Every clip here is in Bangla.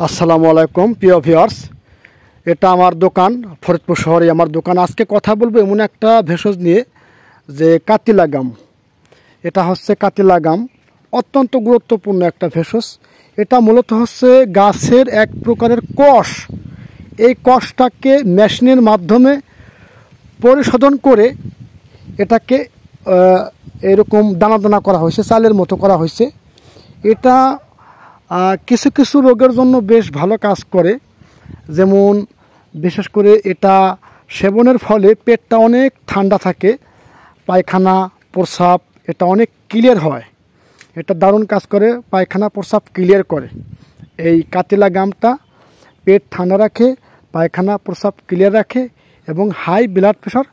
আসসালামু আলাইকুম প্রিয় ভিউয়ার্স, এটা আমার দোকান, ফরিদপুর শহরে আমার দোকান। আজকে কথা বলবো এমন একটা ভেষজ নিয়ে যে কাতিলা গাম। এটা হচ্ছে কাতিলা গাম, অত্যন্ত গুরুত্বপূর্ণ একটা ভেষজ। এটা মূলত হচ্ছে গাছের এক প্রকারের কষ। এই কষটাকে মেশিনের মাধ্যমে পরিশোধন করে এটাকে এরকম দানা দানা করা হয়েছে, চালের মতো করা হয়েছে। এটা কিছু কিছু রোগের জন্য বেশ ভালো কাজ করে। যেমন বিশেষ করে এটা সেবনের ফলে পেটটা অনেক ঠান্ডা থাকে, পায়খানা প্রস্রাব এটা অনেক ক্লিয়ার হয়। এটা দারুণ কাজ করে, পায়খানা প্রস্রাব ক্লিয়ার করে। এই কাতিলা গামটা পেট ঠান্ডা রাখে, পায়খানা প্রস্রাব ক্লিয়ার রাখে এবং হাই ব্লাড প্রেশার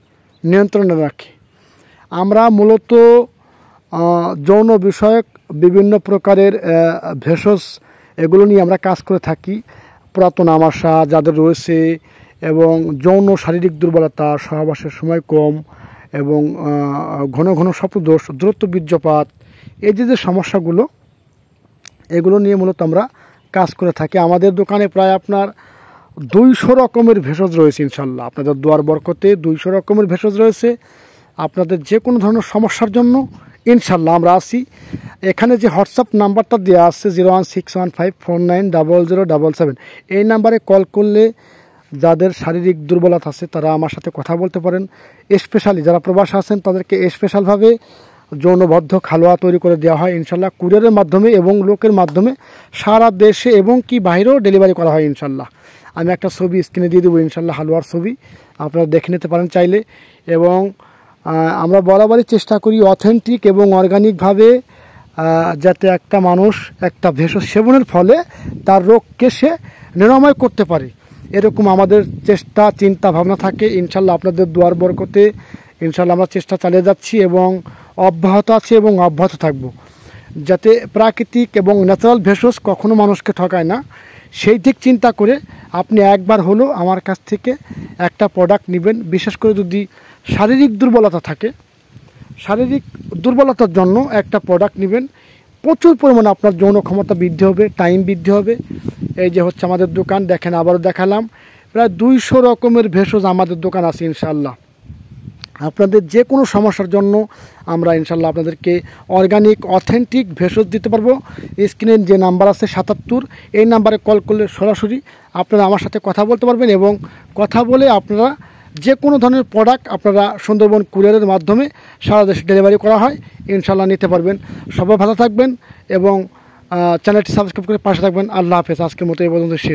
নিয়ন্ত্রণে রাখে। আমরা মূলত যৌন বিষয়ক বিভিন্ন প্রকারের ভেষজ এগুলো নিয়ে আমরা কাজ করে থাকি। পুরাতন আমাশা যাদের রয়েছে এবং যৌন শারীরিক দুর্বলতা, সহবাসের সময় কম এবং ঘন ঘন স্বপ্নদোষ, দ্রুত বীর্যপাত, এই যে সমস্যাগুলো এগুলো নিয়ে মূলত আমরা কাজ করে থাকি। আমাদের দোকানে প্রায় আপনার 200 রকমের ভেষজ রয়েছে ইনশাল্লাহ। আপনাদের দোয়ার বরকতে 200 রকমের ভেষজ রয়েছে। আপনাদের যে কোনো ধরনের সমস্যার জন্য ইনশাল্লাহ আমরা আছি। এখানে যে হোয়াটসঅ্যাপ নাম্বারটা দেওয়া আছে 01615490077, এই নাম্বারে কল করলে যাদের শারীরিক দুর্বলতা আছে তারা আমার সাথে কথা বলতে পারেন। স্পেশালি যারা প্রবাসী আছেন তাদেরকে স্পেশালভাবে যৌনবদ্ধ খালোয়া তৈরি করে দেওয়া হয় ইনশাল্লাহ, কুরিয়ারের মাধ্যমে এবং লোকের মাধ্যমে সারা দেশে এবং কি বাইরেও ডেলিভারি করা হয় ইনশাল্লাহ। আমি একটা ছবি স্ক্রিনে দিয়ে দেবো ইনশাল্লাহ, হালুয়ার ছবি, আপনারা দেখে নিতে পারেন চাইলে। এবং আমরা বরাবরই চেষ্টা করি অথেন্টিক এবং অর্গানিকভাবে যাতে একটা মানুষ একটা ভেষজ সেবনের ফলে তার রোগকে সে নিরাময় করতে পারে, এরকম আমাদের চেষ্টা চিন্তা ভাবনা থাকে। ইনশাল্লাহ আপনাদের দোয়ার বরকতে ইনশাল্লাহ আমরা চেষ্টা চালিয়ে যাচ্ছি এবং অব্যাহত আছে এবং অব্যাহত থাকব। যাতে প্রাকৃতিক এবং ন্যাচারাল ভেষজ কখনো মানুষকে ঠকায় না, সেই দিক চিন্তা করে আপনি একবার হলেও আমার কাছ থেকে একটা প্রোডাক্ট নেবেন। বিশেষ করে যদি শারীরিক দুর্বলতা থাকে, শারীরিক দুর্বলতার জন্য একটা প্রোডাক্ট নেবেন। প্রচুর পরিমাণে আপনার যৌন ক্ষমতা বৃদ্ধি হবে, টাইম বৃদ্ধি হবে। এই যে হচ্ছে আমাদের দোকান, দেখেন আবারও দেখালাম, প্রায় 200 রকমের ভেষজ আমাদের দোকান আছে ইনশাল্লাহ। আপনাদের যে কোনো সমস্যার জন্য আমরা ইনশাল্লাহ আপনাদেরকে অর্গানিক অথেন্টিক ভেষজ দিতে পারবো। স্ক্রিনের যে নাম্বার আছে 77, এই নাম্বারে কল করলে সরাসরি আপনারা আমার সাথে কথা বলতে পারবেন এবং কথা বলে আপনারা যে কোনো ধরনের প্রোডাক্ট আপনারা সুন্দরবন কুরিয়ারের মাধ্যমে সারা দেশে ডেলিভারি করা হয়, ইনশাল্লাহ নিতে পারবেন। সবাই ভালো থাকবেন এবং চ্যানেলটি সাবস্ক্রাইব করে পাশে থাকবেন। আল্লাহ হাফেজ। আজকের মতো এই পর্যন্ত শেষ।